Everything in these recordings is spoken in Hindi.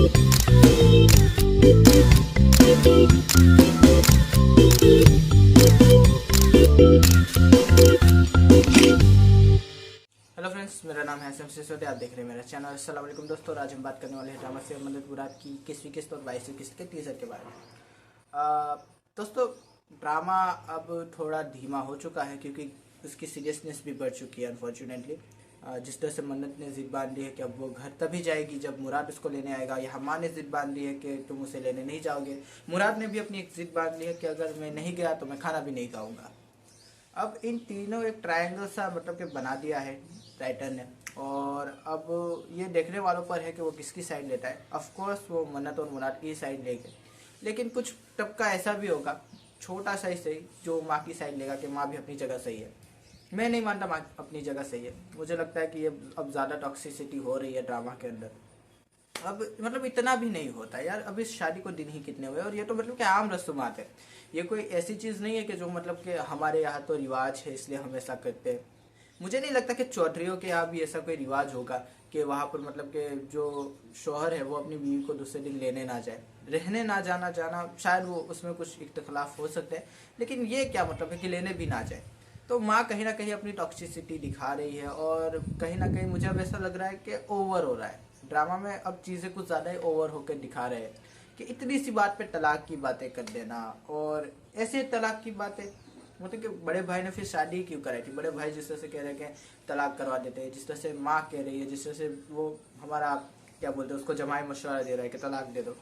हेलो फ्रेंड्स, मेरा नाम है एसएम सिसोदिया। आप देख रहे हैं मेरा चैनल। अस्सलाम वालेकुम दोस्तों। आज हम बात करने वाले हैं ड्रामा से मुराद मुराद की 21वीं किस्त और 22वीं किस्त के टीजर के बारे में। दोस्तों, ड्रामा अब थोड़ा धीमा हो चुका है क्योंकि उसकी सीरियसनेस भी बढ़ चुकी है अनफॉर्चुनेटली। जिस तरह से मन्नत ने जिद बांध ली है कि अब वो घर तभी जाएगी जब मुराद उसको लेने आएगा, या हम्मा ने जिद बांध ली है कि तुम उसे लेने नहीं जाओगे। मुराद ने भी अपनी एक जिद बांध ली है कि अगर मैं नहीं गया तो मैं खाना भी नहीं खाऊंगा। अब इन तीनों एक ट्रायंगल सा मतलब कि बना दिया है राइटर ने, और अब ये देखने वालों पर है कि वो किसकी साइड लेता है। ऑफ कोर्स वो मन्नत और मुराद की साइड लेंगे, लेकिन कुछ टपका ऐसा भी होगा, छोटा सा ही सही, जो माँ की साइड लेगा कि माँ भी अपनी जगह सही है। मैं नहीं मानता माँ अपनी जगह सही है। मुझे लगता है कि ये अब ज़्यादा टॉक्सिसिटी हो रही है ड्रामा के अंदर। अब मतलब इतना भी नहीं होता यार। अब इस शादी को दिन ही कितने हुए, और ये तो मतलब कि आम रस्मात है। ये कोई ऐसी चीज़ नहीं है कि जो मतलब कि हमारे यहाँ तो रिवाज है इसलिए हम ऐसा करते हैं। मुझे नहीं लगता कि चौधरीयों के यहाँ भी ऐसा कोई रिवाज होगा कि वहाँ पर मतलब कि जो शौहर है वो अपनी बीवी को दूसरे दिन लेने ना जाए। रहने ना जाना जाना शायद वो उसमें कुछ इख्तलाफ हो सकते हैं, लेकिन ये क्या मतलब है कि लेने भी ना जाए। तो माँ कहीं ना कहीं अपनी टॉक्सिसिटी दिखा रही है, और कहीं ना कहीं मुझे अब ऐसा लग रहा है कि ओवर हो रहा है ड्रामा में। अब चीज़ें कुछ ज़्यादा ही ओवर होकर दिखा रहे हैं कि इतनी सी बात पे तलाक की बातें कर देना, और ऐसे तलाक की बातें मतलब कि बड़े भाई ने फिर शादी क्यों कराई थी। बड़े भाई जिस तरह से कह रहे हैं कि तलाक करवा देते हैं, जिस तरह से माँ कह रही है, जिस तरह से वो हमारा क्या बोलते हैं उसको जमाई मशवरा दे रहा है कि तलाक दे दो,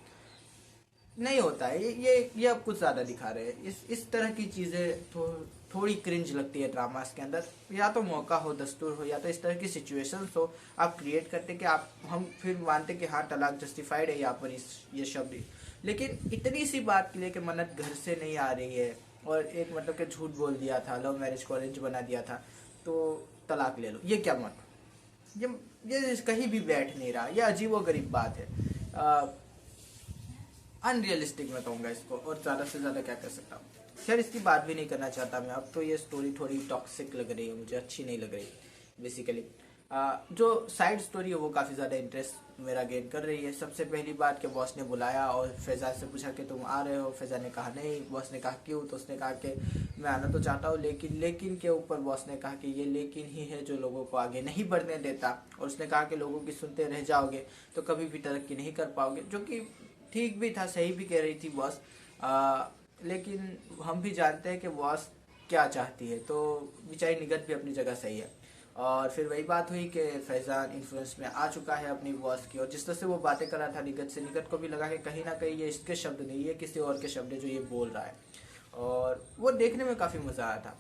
नहीं होता है ये अब कुछ ज़्यादा दिखा रहे हैं। इस तरह की चीज़ें थोड़ी क्रिंज लगती है ड्रामास के अंदर। या तो मौका हो, दस्तूर हो, या तो इस तरह की सिचुएशंस हो आप क्रिएट करते कि आप हम फिर मानते कि हाँ तलाक जस्टिफाइड है यहाँ पर ये शब्द। लेकिन इतनी सी बात के लिए कि मन्नत घर से नहीं आ रही है और एक मतलब कि झूठ बोल दिया था, लव मैरिज को अरेंज बना दिया था, तो तलाक ले लो, ये क्या मतलब ये कहीं भी बैठ नहीं रहा। ये अजीब व गरीब बात है। अनरियलिस्टिक मैं कहूँगा इसको, और ज़्यादा से ज़्यादा क्या कर सकता हूँ। खैर, इसकी बात भी नहीं करना चाहता मैं। अब तो ये स्टोरी थोड़ी टॉक्सिक लग रही है मुझे, अच्छी नहीं लग रही बेसिकली। जो साइड स्टोरी है वो काफ़ी ज़्यादा इंटरेस्ट मेरा गेन कर रही है। सबसे पहली बात कि बॉस ने बुलाया और फैज़ा से पूछा कि तुम आ रहे हो। फैज़ा ने कहा नहीं। बॉस ने कहा क्यों, तो उसने कहा कि मैं आना तो चाहता हूँ, लेकिन के ऊपर बॉस ने कहा कि ये लेकिन ही है जो लोगों को आगे नहीं बढ़ने देता। और उसने कहा कि लोगों की सुनते रह जाओगे तो कभी भी तरक्की नहीं कर पाओगे, जो कि ठीक भी था, सही भी कह रही थी बॉस। लेकिन हम भी जानते हैं कि बॉस क्या चाहती है, तो बेचारी निगत भी अपनी जगह सही है। और फिर वही बात हुई कि फैज़ान इन्फ्लुएंस में आ चुका है अपनी बॉस की, और जिस तरह से वो बातें कर रहा था निगत से, निगत को भी लगा कि कहीं ना कहीं ये इसके शब्द नहीं, ये किसी और के शब्द है जो ये बोल रहा है। और वो देखने में काफ़ी मज़ा आया था,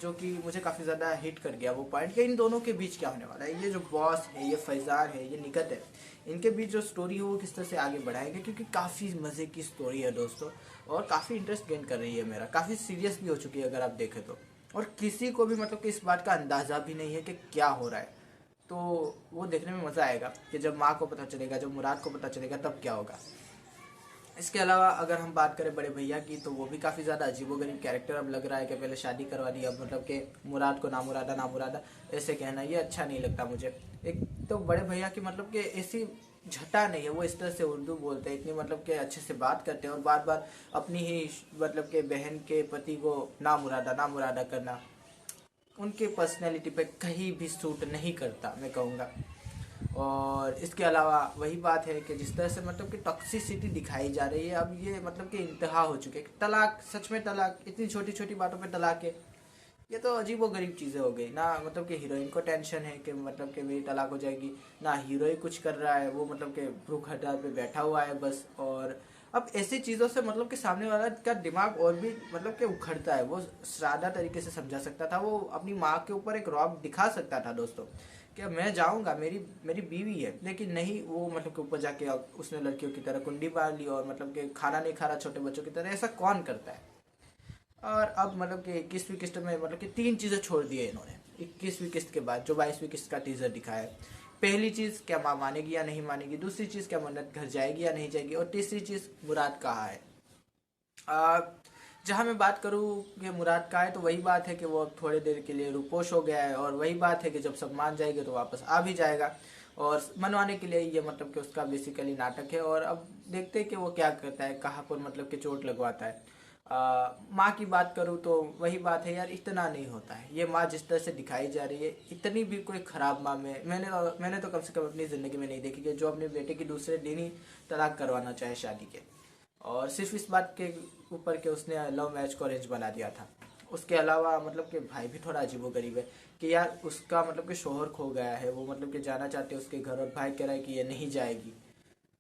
जो कि मुझे काफ़ी ज़्यादा हिट कर गया वो पॉइंट कि इन दोनों के बीच क्या होने वाला है। ये जो बॉस है, ये फैज़ान है, ये निगत है, इनके बीच जो स्टोरी है वो किस तरह से आगे बढ़ाएंगे, क्योंकि काफ़ी मज़े की स्टोरी है दोस्तों, और काफ़ी इंटरेस्ट गेन कर रही है मेरा। काफ़ी सीरियस भी हो चुकी है अगर आप देखें तो, और किसी को भी मतलब कि इस बात का अंदाज़ा भी नहीं है कि क्या हो रहा है। तो वो देखने में मज़ा आएगा कि जब माँ को पता चलेगा, जब मुराद को पता चलेगा, तब क्या होगा। इसके अलावा अगर हम बात करें बड़े भैया की, तो वो भी काफ़ी ज़्यादा अजीबोगरीब कैरेक्टर अब लग रहा है कि पहले शादी करवा दी, अब मतलब कि मुराद को नामुरादा ऐसे कहना ये अच्छा नहीं लगता मुझे। एक तो बड़े भैया की मतलब कि ऐसी झटा नहीं है, वो इस तरह से उर्दू बोलते हैं, इतनी मतलब कि अच्छे से बात करते हैं, और बार बार अपनी ही मतलब के बहन के पति को नामुरादा करना उनके पर्सनैलिटी पे कहीं भी सूट नहीं करता मैं कहूँगा। और इसके अलावा वही बात है कि जिस तरह से मतलब कि टॉक्सिसिटी दिखाई जा रही है, अब ये मतलब कि इंतहा हो चुके हैं। तलाक, सच में तलाक, इतनी छोटी छोटी बातों पे तलाक है। ये तो अजीब व गरीब चीज़ें हो गई ना। मतलब कि हीरोइन को टेंशन है कि मतलब कि मेरी तलाक हो जाएगी, ना हीरो ही कुछ कर रहा है, वो मतलब कि भूख हड़ताल पे बैठा हुआ है बस। और अब ऐसी चीज़ों से मतलब कि सामने वाला का दिमाग और भी मतलब कि उखड़ता है। वो सादा तरीके से समझा सकता था, वो अपनी माँ के ऊपर एक रौब दिखा सकता था दोस्तों, कि मैं जाऊंगा, मेरी बीवी है, लेकिन नहीं, वो मतलब कि ऊपर जाके उसने लड़कियों की तरह कुंडी बांध ली, और मतलब कि खाना नहीं खा रहा छोटे बच्चों की तरह। ऐसा कौन करता है। और अब मतलब कि 21वीं किस्त में मतलब कि 3 चीज़ें छोड़ दी है इन्होंने 21वीं किस्त के बाद, जो 22वीं किस्त का टीजर दिखाया है। पहली चीज़, क्या माँ मानेगी या नहीं मानेगी। दूसरी चीज़, क्या मन्नत घर जाएगी या नहीं जाएगी। और तीसरी चीज़, मुराद कहाँ है। जहाँ मैं बात करूँ कि मुराद का है, तो वही बात है कि वो अब थोड़ी देर के लिए रूपोश हो गया है, और वही बात है कि जब सब मान जाएंगे तो वापस आ भी जाएगा। और मनवाने के लिए ये मतलब कि उसका बेसिकली नाटक है। और अब देखते हैं कि वो क्या करता है, कहाँ पर मतलब कि चोट लगवाता है। माँ की बात करूँ तो वही बात है यार, इतना नहीं होता है। ये माँ जिस तरह से दिखाई जा रही है, इतनी भी कोई ख़राब माँ में मैंने तो कम से कम अपनी ज़िंदगी में नहीं देखी कि जो अपने बेटे की दूसरे दिन ही तलाक करवाना चाहे शादी के, और सिर्फ इस बात के ऊपर कि उसने लव मैरिज को अरेंज बना दिया था। उसके अलावा मतलब कि भाई भी थोड़ा अजीबोगरीब है कि यार उसका मतलब कि शोहर खो गया है, वो मतलब कि जाना चाहते हैं उसके घर, और भाई कह रहा है कि ये नहीं जाएगी।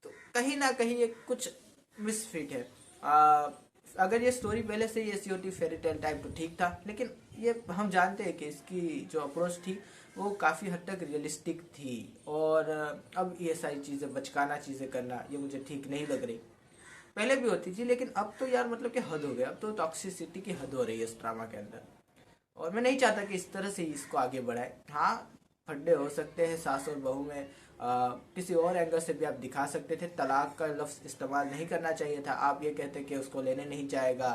तो कहीं ना कहीं ये कुछ मिसफिट है। अगर ये स्टोरी पहले से ही ऐसी होती फेरी टेल टाइप तो ठीक था, लेकिन ये हम जानते हैं कि इसकी जो अप्रोच थी वो काफ़ी हद तक रियलिस्टिक थी। और अब ये सारी चीज़ें बचकाना चीज़ें करना ये मुझे ठीक नहीं लग रही। पहले भी होती थी, लेकिन अब तो यार मतलब कि हद हो गया। अब तो टॉक्सिसिटी की हद हो रही है इस ड्रामा के अंदर, और मैं नहीं चाहता कि इस तरह से इसको आगे बढ़ाए। हाँ, फड्डे हो सकते हैं सास और बहू में, किसी और एंगल से भी आप दिखा सकते थे। तलाक का लफ्ज़ इस्तेमाल नहीं करना चाहिए था। आप ये कहते कि उसको लेने नहीं जाएगा,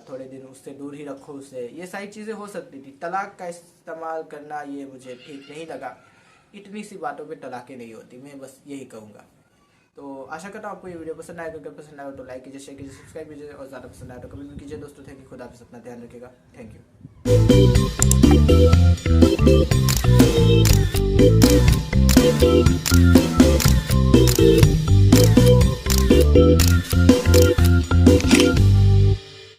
थोड़े दिन उससे दूर ही रखो उसे, ये सारी चीज़ें हो सकती थी। तलाक का इस्तेमाल करना ये मुझे ठीक नहीं लगा। इतनी सी बातों पे तलाक़ें नहीं होती, मैं बस यही कहूँगा। तो आशा करता हूँ आपको ये वीडियो पसंद आएगा। अगर पसंद आएगा तो लाइक कीजिए, शेयर कीजिए, सब्सक्राइब कीजिए, और ज़्यादा पसंद आए तो कमेंट भी कीजिए। दोस्तों थैंक यू, खुदा हाफिज़, अपना ध्यान रखिएगा। Thank you.